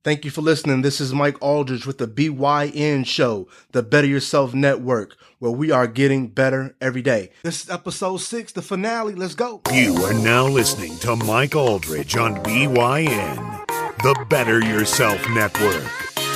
Thank you for listening. This is Mike Aldridge with the BYN Show, the Better Yourself Network, where we are getting better every day. This is episode 6, the finale. Let's go. You are now listening to Mike Aldridge on BYN, the Better Yourself Network.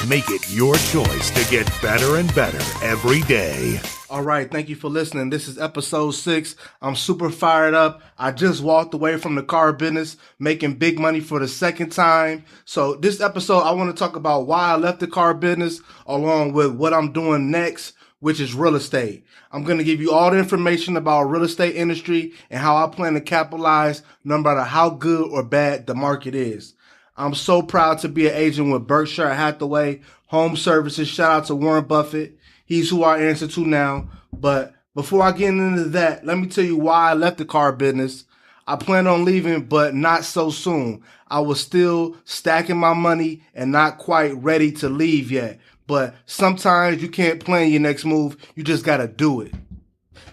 Make it your choice to get better and better every day. All right, thank you for listening. This is episode 6. I'm super fired up. I just walked away from the car business, making big money for the second time. So this episode, I want to talk about why I left the car business, along with what I'm doing next, which is real estate. I'm going to give you all the information about real estate industry and how I plan to capitalize no matter how good or bad the market is. I'm so proud to be an agent with Berkshire Hathaway Home Services. Shout out to Warren Buffett. He's who I answer to now. But before I get into that, let me tell you why I left the car business. I plan on leaving, but not so soon. I was still stacking my money and not quite ready to leave yet. But sometimes you can't plan your next move. You just got to do it.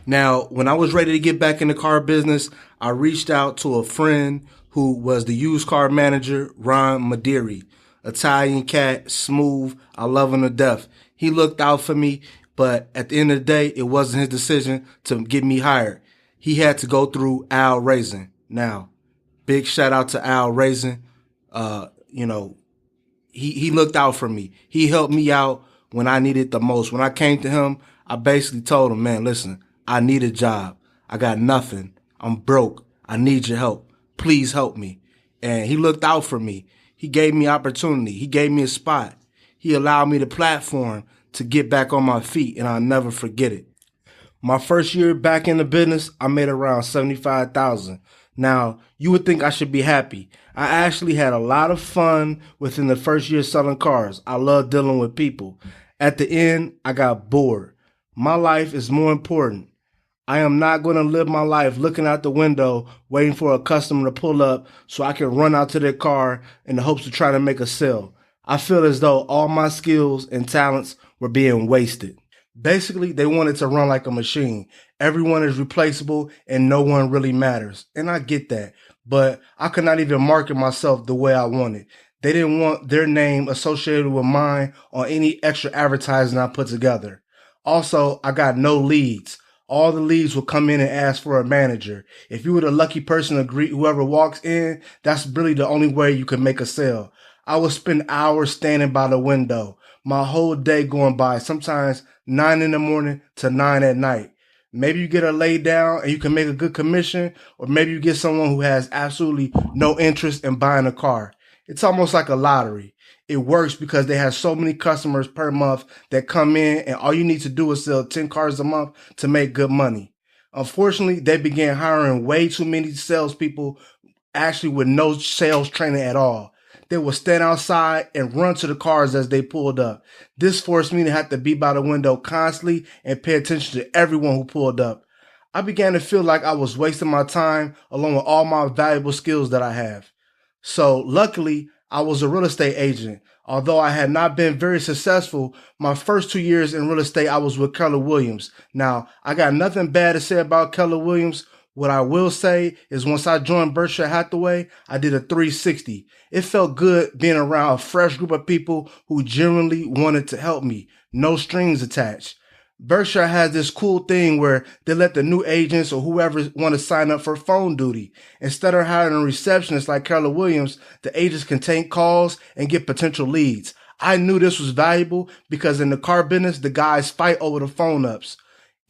Now, when I was ready to get back in the car business, I reached out to a friend who was the used car manager, Ron Madiri. Italian cat, smooth. I love him to death. He looked out for me, but at the end of the day, it wasn't his decision to get me hired. He had to go through Al Raisin. Now, big shout out to Al Raisin. He looked out for me. He helped me out when I needed the most. When I came to him, I basically told him, man, listen, I need a job. I got nothing. I'm broke. I need your help. Please help me. And he looked out for me. He gave me opportunity. He gave me a spot. He allowed me the platform to get back on my feet, and I'll never forget it. My first year back in the business, I made around $75,000. Now, you would think I should be happy. I actually had a lot of fun within the first year selling cars. I love dealing with people. At the end, I got bored. My life is more important. I am not going to live my life looking out the window, waiting for a customer to pull up so I can run out to their car in the hopes of trying to make a sale. I feel as though all my skills and talents were being wasted. Basically, they wanted to run like a machine. Everyone is replaceable and no one really matters. And I get that, but I could not even market myself the way I wanted. They didn't want their name associated with mine on any extra advertising I put together. Also, I got no leads. All the leads will come in and ask for a manager. If you were the lucky person to greet whoever walks in, that's really the only way you can make a sale. I would spend hours standing by the window, my whole day going by, sometimes 9 in the morning to 9 at night. Maybe you get a lay down and you can make a good commission, or maybe you get someone who has absolutely no interest in buying a car. It's almost like a lottery. It works because they have so many customers per month that come in, and all you need to do is sell 10 cars a month to make good money. Unfortunately, they began hiring way too many salespeople, actually with no sales training at all. They would stand outside and run to the cars as they pulled up. This forced me to have to be by the window constantly and pay attention to everyone who pulled up. I began to feel like I was wasting my time along with all my valuable skills that I have. So luckily, I was a real estate agent. Although I had not been very successful, my first 2 years in real estate, I was with Keller Williams. Now, I got nothing bad to say about Keller Williams. What I will say is once I joined Berkshire Hathaway, I did a 360. It felt good being around a fresh group of people who genuinely wanted to help me. No strings attached. Berkshire has this cool thing where they let the new agents or whoever want to sign up for phone duty. Instead of hiring a receptionist like Keller Williams, the agents can take calls and get potential leads. I knew this was valuable because in the car business, the guys fight over the phone ups.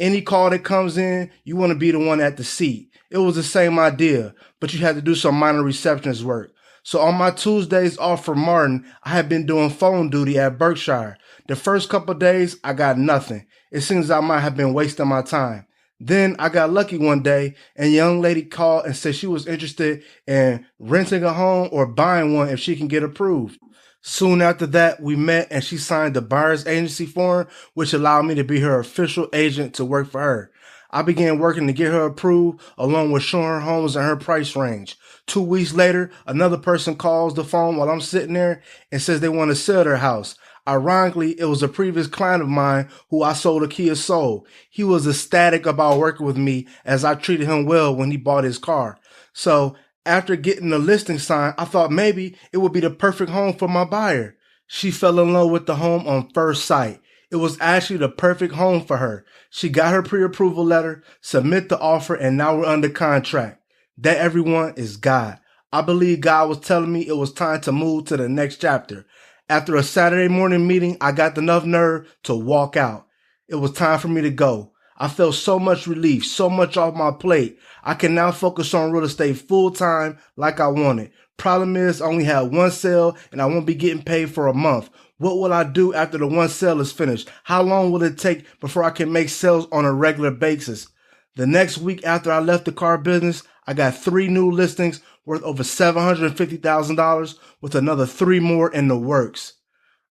Any call that comes in, you want to be the one at the seat. It was the same idea, but you had to do some minor receptionist work. So on my Tuesdays off from Martin, I had been doing phone duty at Berkshire. The first couple of days, I got nothing. It seems I might have been wasting my time. Then I got lucky one day and a young lady called and said she was interested in renting a home or buying one if she can get approved. Soon after that, we met and she signed the buyer's agency form, which allowed me to be her official agent to work for her. I began working to get her approved along with showing her homes in her price range. 2 weeks later, another person calls the phone while I'm sitting there and says they want to sell their house. Ironically, it was a previous client of mine who I sold a Kia Soul. He was ecstatic about working with me as I treated him well when he bought his car. So after getting the listing signed, I thought maybe it would be the perfect home for my buyer. She fell in love with the home on first sight. It was actually the perfect home for her. She got her pre-approval letter, submit the offer, and now we're under contract. That, everyone, is God. I believe God was telling me it was time to move to the next chapter. After a Saturday morning meeting, I got enough nerve to walk out. It was time for me to go. I felt so much relief, so much off my plate. I can now focus on real estate full time like I wanted. Problem is, I only had one sale and I won't be getting paid for a month. What will I do after the one sale is finished? How long will it take before I can make sales on a regular basis? The next week after I left the car business, I got 3 new listings worth over $750,000 with another 3 more in the works.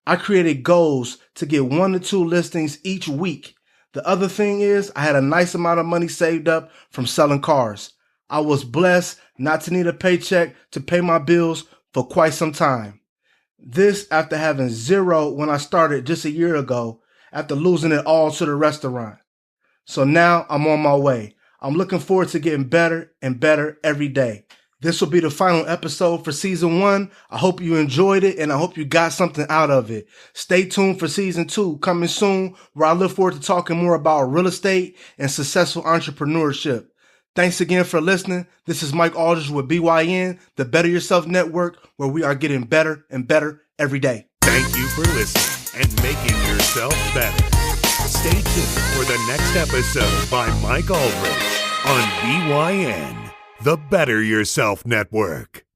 I created goals to get 1 to 2 listings each week. The other thing is I had a nice amount of money saved up from selling cars. I was blessed not to need a paycheck to pay my bills for quite some time. This after having 0 when I started just a year ago after losing it all to the restaurant. So now I'm on my way. I'm looking forward to getting better and better every day. This will be the final episode for season 1. I hope you enjoyed it and I hope you got something out of it. Stay tuned for season 2 coming soon, where I look forward to talking more about real estate and successful entrepreneurship. Thanks again for listening. This is Mike Aldridge with BYN, the Better Yourself Network, where we are getting better and better every day. Thank you for listening and making yourself better. Stay tuned for the next episode by Mike Aldridge on BYN, the Better Yourself Network.